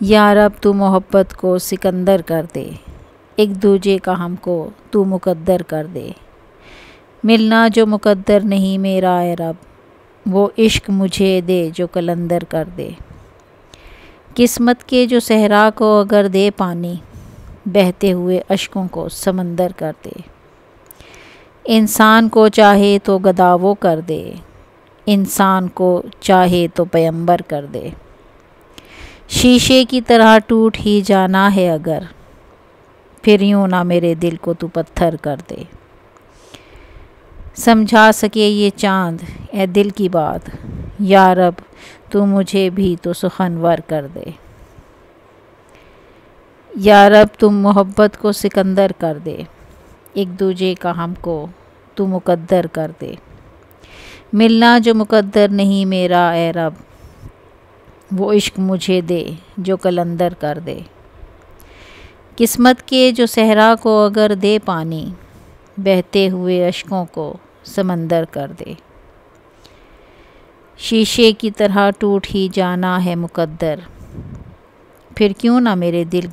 یا رب تو محبت کو سکندر کر دے، ایک دوجے کا ہم کو تو مقدر کر دے۔ ملنا جو مقدر نہیں میرا اے رب، وہ عشق مجھے دے جو قلندر کر دے۔ قسمت کے جو صحرا کو اگر دے پانی، بہتے ہوئے اشکوں کو سمندر کر دے۔ انسان کو چاہے تو گدا وہ کر دے، انسان کو چاہے تو پیمبر کر دے۔ شیشے کی طرح ٹوٹ ہی جانا ہے اگر، پھر یوں نہ میرے دل کو تو پتھر کر دے۔ سمجھا سکے یہ چاند اے دل کی بات، یا رب تو مجھے بھی تو سخنور کر دے۔ یا رب تم محبت کو سکندر کر دے، ایک دوجے کا ہم کو تو مقدر کر دے۔ ملنا جو مقدر نہیں میرا اے رب، وہ عشق مجھے دے جو قلندر کر دے۔ قسمت کے جو صحرا کو اگر دے پانی، بہتے ہوئے اشکوں کو سمندر کر دے۔ شیشے کی طرح ٹوٹ ہی جانا ہے مقدر، پھر کیوں نہ میرے دل